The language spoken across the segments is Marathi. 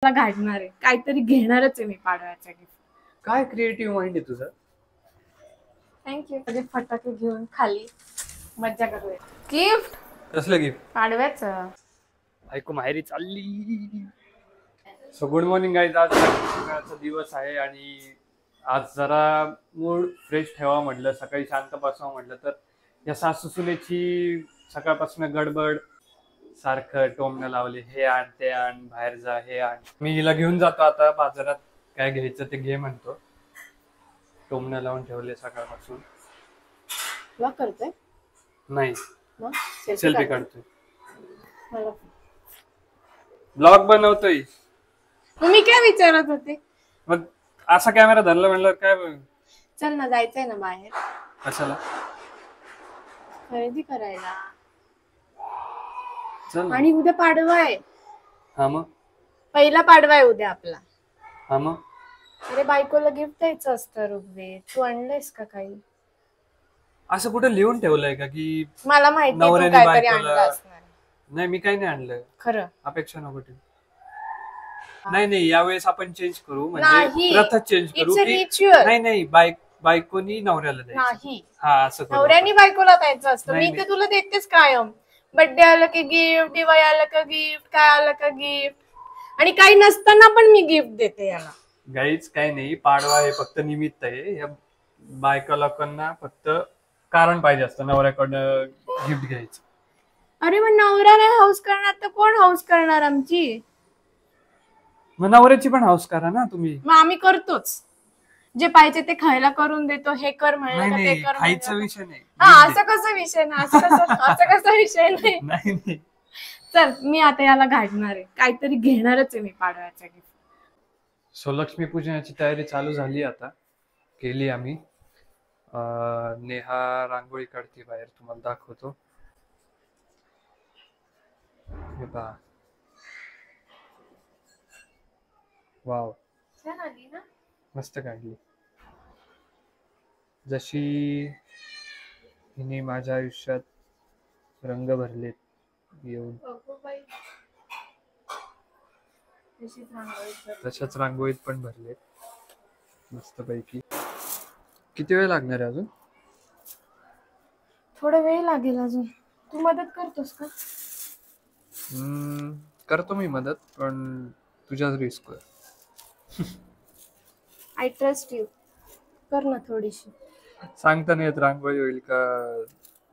घालणार आहे, काहीतरी घेणारच आहे मी पाडव्याचा गिफ्ट. काय क्रिएटिव्ह माइंड आहे तुझं. थँक्यू. म्हणजे फटाके घेऊन खाली मज्जा करूया. गिफ्ट कसलं गिफ्ट. पाडव्याचं. ऐकू माहेरी चालली. So good morning guys. आज सकाळचा दिवस आहे आणि आज जरा मूड फ्रेश ठेवा म्हटलं, सकाळी शांत बसावं म्हटलं, तर या सासू सुनेची सकाळपासून गडबड, सारखं टोमणं लावले, हे आण ते आण, बाहेर जा, हे आण. मी हिला घेऊन जातो आता बाजारात, काय घ्यायचं ते घे म्हणतो. टोमणं लावून ठेवले सकाळपासून. ब्लॉग करतोय? नाही, मग सेल्फी काढतोय. मला ब्लॉग बनवतोय. तुम्ही काय विचारत होते? मग असा कॅमेरा धरला म्हणलं काय. चल ना, जायचंय ना बाहेर. कशाला? खरेदी करायला. चल. आणि उद्या पाडवा आहे. हा मग पहिला पाडवा आहे उद्या आपला. हा मग अरे बायकोला गिफ्ट द्यायचं असतं ऋग्वेद, तू आणलंयस का काही? असं कुठे लिहून ठेवलंय का की मला माहिती तू नवऱ्याने काहीतरी बायकोला. आणलं असणार. नाही, मी काही नाही आणलं. खरं? अपेक्षा नको ठेवू. नाही, यावेळेस आपण चेंज करू, नाही. म्हणजे प्रथा चेंज करू It's a की ritual. नाही बायकोनी नवऱ्याला द्यायचं. नाही, हा, असं करू. नवऱ्यानी बायकोला द्यायचं असतं. नाही, मी तर तुला देतेच कायम. बर्थडे आलं की गिफ्ट, दिवाळी आलं का गिफ्ट, काय आलं का गिफ्ट, आणि काही नसताना पण मी गिफ्ट देते याला. गाईच काही नाही, पाडवा हे फक्त निमित्त आहे. या बायका लोकांना फक्त कारण पाहिजे असतं नवऱ्याकडनं गिफ्ट घ्यायचं. अरे मग नवरा नाही हाऊस करणार तर कोण हाऊस करणार आमची? मग नवऱ्याची पण हाऊस करा ना तुम्ही. मग आम्ही करतोच. जे पाहिजे ते खायला करून देतो. हे कर म्हणलं का ते नाही, कर खायचा म्हणलं विषय नाही. का. हा, असं कसं विषय नाही, असं कसं विषय नाही. नाही. चल, मी आता याला घालणार आहे, काहीतरी घेणारच आहे मी पाडव्याचा गिफ्ट. सो लक्ष्मीपूजनाची तयारी चालू झाली, आता केली आम्ही. नेहा रांगोळी काढते बाहेर, तुम्हाला दाखवतो. हे पहा. वाव, छान आली ना? मस्त काढली. जशी हिने माझ्या आयुष्यात रंग भरलेत येऊन, तशाच रांगोळीत पण भरलेत मस्त पैकी. किती वेळ लागणार आहे अजून? थोडा वेळ लागेल अजून. तू मदत करतोस का? करतो मी मदत, पण तुझ्याच रिस्क. I trust you. कर ना थोडीशी. सांगता नाही येत रांगोळी होईल का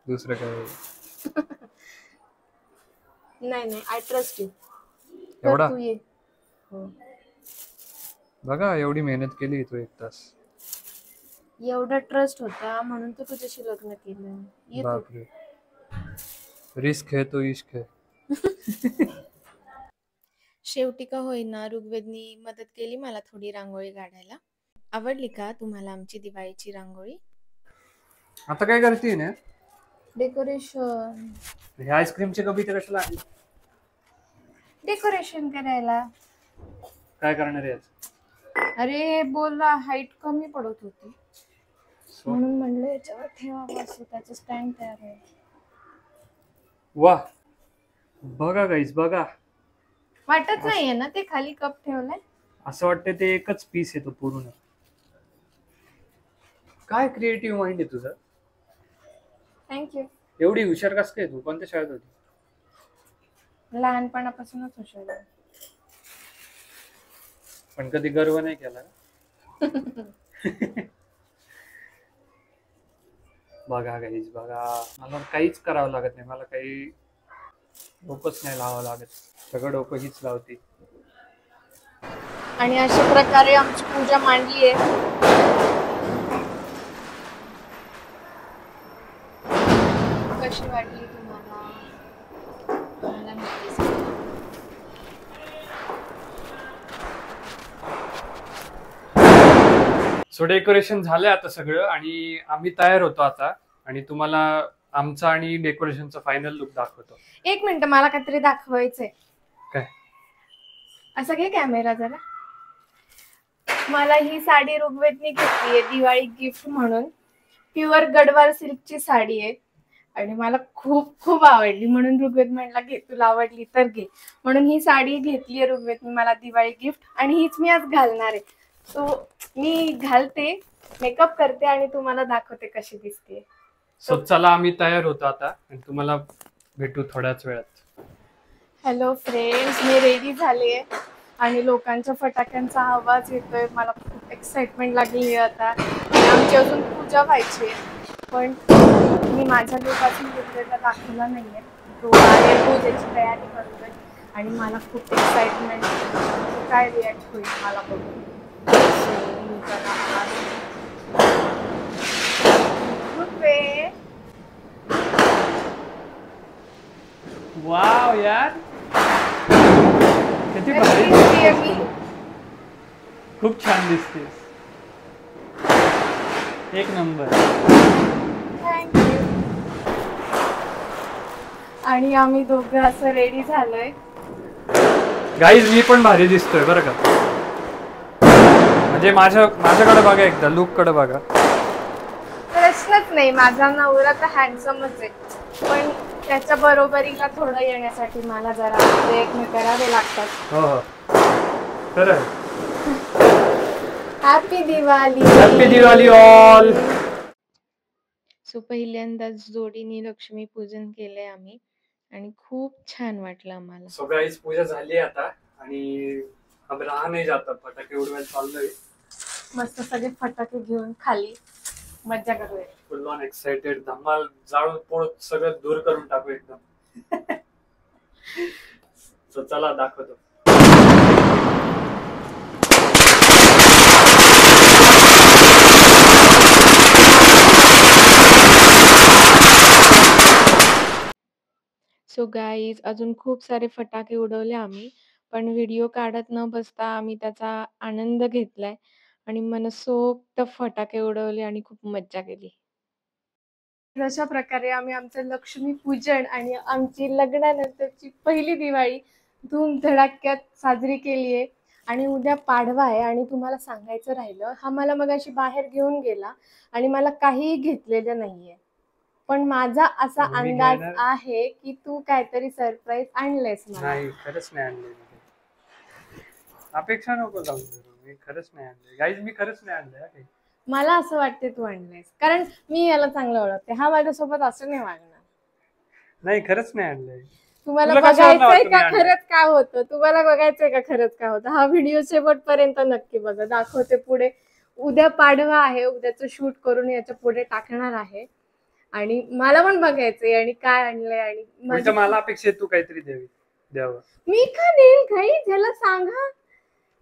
दुसरं काय. नाही, आय ट्रस्ट यू. एवढा? तू ये. हो. बघा, एवढी मेहनत केली तू 1 तास. एवढा ट्रस्ट होता म्हणून तर तुझ्याशी लग्न केलं. ये तू. बापरे, रिस्क है तो इश्क है. शेवटी का होईना ऋग्वेदनी मदत केली मला थोडी रांगोळी काढायला. आवडली का तुम्हाला आमची दिवाळीची रांगोळी? आता काय करते ना? डेकोरेशन. हे आईस्क्रीमचे कप इथे कशाला आणले? डेकोरेशन करायला. काय करणार आहे आज? अरे बोलला हाईट कमी पडत होती, म्हणून म्हणलं याच्यावर ठेवावं, असं त्याचं स्टँड तयार आहे. वाह, बघा गाईज, बघा. वाटत नाहीये ना ते खाली कप ठेवलाय? असं वाटतं ते एकच पीस येतो पूर्ण. काय क्रिएटिव्ह माइंड आहे तुझं. थँक्यू. एवढी हुशार कस काय तू? कोणत्या शाळेत होती? लहानपणापासूनच हुशार आहे. पण कधी गर्व नाही केला? बघा गाईज, बघा. मला काहीच करावं लागत नाही, मला काही डोकंच नाही लावावं लागत, सगळं डोकं हीच लावते. आणि अशा प्रकारे आमची पूजा मांडली आहे. कशी वाटली तुम्हाला? मला नक्की सांगा. सो डेकोरेशन झालंय आता सगळं, आणि आम्ही तयार होतो आता, आणि तुम्हाला आमचा आणि डेकोरेशनचा फायनल लुक दाखवतो. 1 मिनिट, मला काहीतरी दाखवायचंय. काय? असं घे कॅमेरा जरा. मला ही साडी ऋग्वेदने घेतलीये दिवाळी गिफ्ट म्हणून. प्युअर गडवाल सिल्कची साडी आहे आणि मला खूप खूप आवडली. म्हणून ऋग्वेद म्हणला घे, तुला आवडली तर घे. म्हणून ही साडी घेतली आहे ऋग्वेदने मला दिवाळी गिफ्ट, आणि हीच मी आज घालणार आहे. सो मी घालते, मेकअप करते आणि तुम्हाला दाखवते कशी दिसते. सो चला आम्ही तयार होतो आता आणि तुम्हाला भेटू थोड्याच वेळात. हॅलो फ्रेंड्स, मी रेडी झाले आणि लोकांच्या फटाक्यांचा आवाज येतोय. मला खूप एक्साइटमेंट लागली आता. आमची अजून पूजा व्हायची आहे, पण मी माझ्या लोकांची ऋग्वेदला दाखवला नाहीये. तो आहे पूजेची तयारी करतोय आणि मला खूप एक्साइटमेंट, काय रिॲक्ट होईल मला बघून. वाव यार, किती भारी दिसतेय मी. खूप छान दिसतेस, एक नंबर. थँक्यू. आणि आम्ही दोघं असं रेडी झालोय. गाईज मी पण भारी दिसतोय बरं का, म्हणजे माझ्याकडे बघा, एकदा लुक कडे बघा. प्रश्नच नाही, माझा नवरा तर हँडसमच आहे, पण त्याच्या बरोबरीला थोडं येण्यासाठी मला जरा प्रयत्न करावे लागतात. हो हो, खरं. Happy Diwali. Happy Diwali all. So पहिल्यांदाच जोडीने लक्ष्मी पूजन केलंय आम्ही आणि खूप छान वाटलं आम्हाला. सो गाईज पूजा झाली आता आणि अब रहा नाही जाता, फटाके उडवायला चाललोय. मस्त सगळे फटाके घेऊन खाली मज्जा करूया. फुल ऑन एक्साइटेड, धमाल जाळून पोळ सगळं दूर करून टाकू एकदम. सो चला दाखवतो. सो गाईज, अजून खूप सारे फटाके उडवले आम्ही, पण व्हिडिओ काढत न बसता आम्ही त्याचा आनंद घेतलाय आणि मनसोक्त फटाके उडवले आणि खूप मज्जा केली. अशा प्रकारे आम्ही आमचं लक्ष्मी पूजन आणि आमची लग्नानंतरची पहिली दिवाळी धूमधडाक्यात साजरी केली आहे. आणि उद्या पाडवा आहे आणि तुम्हाला सांगायचं राहिलं, हा मला मगाशी बाहेर घेऊन गेला आणि मला काहीही घेतलेलं नाहीये, पण माझा असा अंदाज आहे की तू काहीतरी सरप्राईज आणलेस मला. नाही, खरंच नाही आणले. अपेक्षा नको जाऊ, मी खरंच नाही आणले गाईज, मी खरंच नाही आणले. मला असं वाटते तू आणलेस, कारण मी याला चांगलं ओळखते, हा माझ्यासोबत असं नाही वागणार. नाही, खरंच नाही आणलंय. तुम्हाला बघायचंय का खरंच काय होतं, तुम्हाला बघायचंय का खरंच काय होतं, हा व्हिडिओ शेवटपर्यंत नक्की बघा, दाखवते पुढे. उद्या पाडवा आहे, उद्याचं शूट करून याच्या पुढे टाकणार आहे आणि मला पण बघायचंय आणि काय आणलंय. आणि मला अपेक्षा तू काहीतरी द्यावं. मी का देईल काही, ज्याला सांगा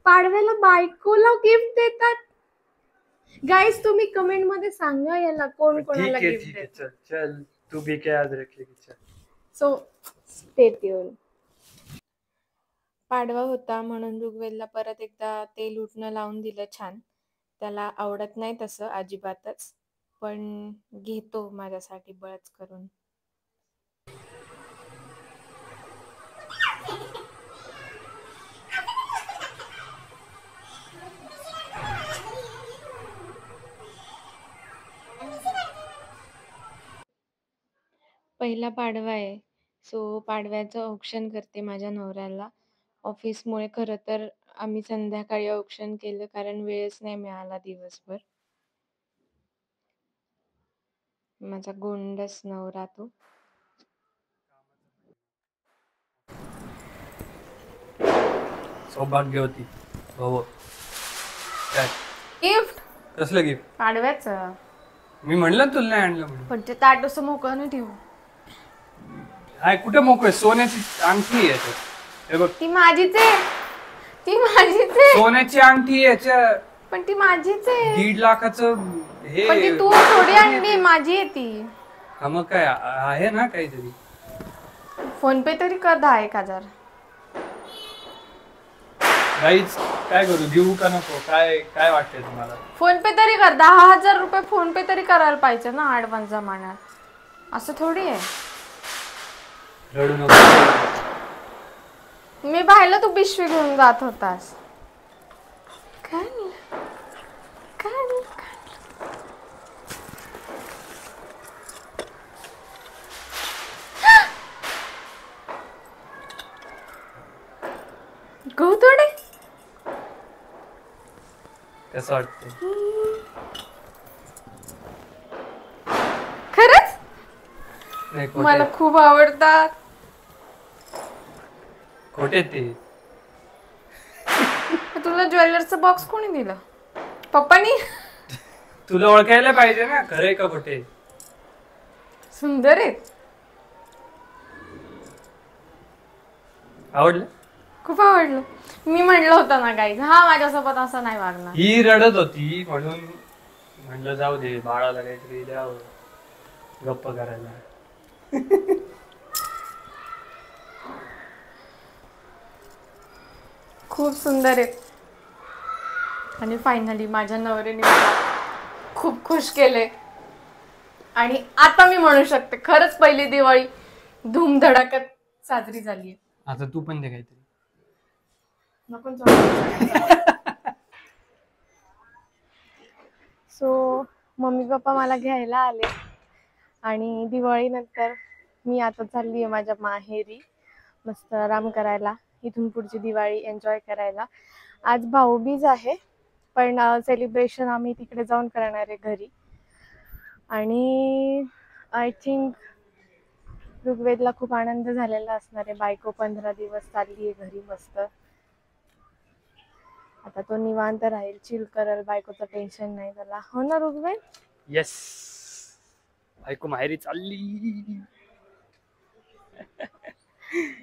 पाडव्याला बायकोला गिफ्ट देतात. गाइस तुम्ही कमेंट मध्ये सांगा याला कोण कोणाला गिफ्ट देतात. चल तू भी क्या याद रखेगी. चल सो स्टे ट्यून. पाडवा होता म्हणून ऋग्वेदला परत एकदा तेल उठणं लावून दिलं छान. त्याला आवडत नाही तसं अजिबातच, पण घेतो माझ्यासाठी बळच करून. पहिला पाडवा आहे, सो पाडव्याचं औक्षण करते माझ्या नवऱ्याला. ऑफिसमुळे खरं तर आम्ही संध्याकाळी औक्षण केलं, कारण वेळच नाही मिळाला दिवसभर. माझा गोंडस नवरा तो. सौभाग्यवती भाऊ. काय गिफ्ट? कसलं गिफ्ट? पाडव्याचं. मी म्हणलं तुला नाही आणलं म्हणून. पण ते ताट असं मोकळं नाही ठेवू. हाय कुठे मोकळं? सोन्याची अंगठी आहे हे बघ. ती माझीच आहे, ती माझीच आहे. सोन्याची अंगठी याच्या, पण ती माझीच आहे. 1.5 लाखाचं हे. पण ती तू थोडी आणली, माझी आहे ती. हा मग काय आहे ना काहीतरी. फोन पे तरी कर 10,000. गाईज काय करू, देऊ का नको, काय काय वाटतंय तुम्हाला? फोन पे तरी कर, 10,000 रुपये फोन पे तरी करायला पाहिजे ना ऍडव्हान्स जमान्यात. असं थोडी आहे. रडू नको. मी पाहिलं तू पिशवी घेऊन जात होतास. काय गहू तोडे. कसं वाटतं? खरंच नाही मला खोटे खूप आवडतात. खोटे ते. तुला ज्वेलर्सचा बॉक्स कोणी दिला? पप्पानी. तुला ओळखायला पाहिजे ना खरे का खोटे. सुंदर आहेत. आवडलं? खूप आवडलं. मी म्हणलं होतं ना गाईज, हा माझ्यासोबत असं नाही वागणार. ही रडत होती म्हणून म्हणलं जाऊ दे, बाळाला काहीतरी द्यावं गप्प करायला. खूप सुंदर आहेत. आणि फायनली माझ्या नवऱ्याने मला खूप खुश केले. आणि आता मी म्हणू शकते खरंच पहिली दिवाळी धूमधडाक्यात साजरी झाली. आता तू पण दे काहीतरी. सो मम्मी पप्पा मला घ्यायला आले आणि दिवाळी नंतर मी आता चालली आहे माझ्या माहेरी मस्त आराम करायला. इथून पुढची दिवाळी एन्जॉय करायला. आज भाऊबीज आहे पण सेलिब्रेशन आम्ही तिकडे जाऊन करणार आहे घरी. आणि आय थिंक ऋग्वेदला खूप आनंद झालेला असणार आहे. बायको 15 दिवस चालली आहे घरी मस्त. आता तो निवांत राहील, चिल करेल, बायकोचं टेन्शन नाही त्याला. हो ना ऋग्वेद? येस. बायको माहेरी चालली.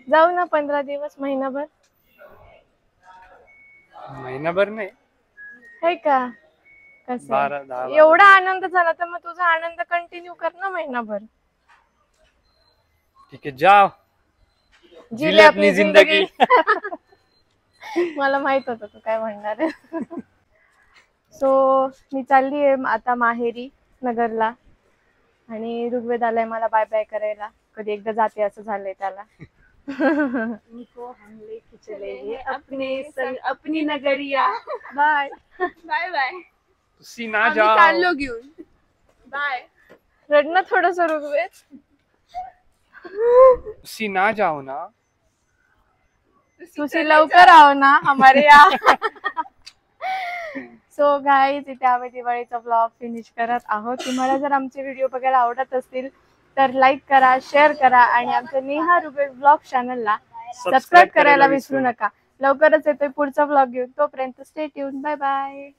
जाऊ ना 15 दिवस, महिनाभर. महिनाभर नाही, है का? कसं 10 एवढा आनंद झाला तर मग तुझा आनंद कंटिन्यू कर ना महिनाभर. ठीक है जाओ, जी ले अपनी जिंदगी. मला माहित होतं तू काय म्हणणार आहे. सो मी चालली आहे आता माहेरी नगरला. आणि ऋग्वेद आलाय मला बाय बाय करायला. कधी एकदा जाते असं झालंय त्याला. उनको हम लेके चलेंगे अपने संग अपनी नगरिया. Bye bye bye. तुसी ना जाओ. चाललो घेऊन. बाय. रडणं थोडस ऋग्वेद. तुसी ना जाओ ना. तुझी लवकर आओ ना हमारे यहाँ. सो गाईज इथे आम्ही दिवाळीचा ब्लॉग फिनिश करत आहोत. तुम्हाला जर आमचे व्हिडिओ बघायला आवडत असतील तर लाईक करा, शेअर करा आणि आमच्या नेहा ऋग्वेद ब्लॉग चॅनलला सबस्क्राईब करायला विसरू नका. लवकरच येतोय पुढचा ब्लॉग घेऊन. तोपर्यंत स्टे ट्यून. Bye bye.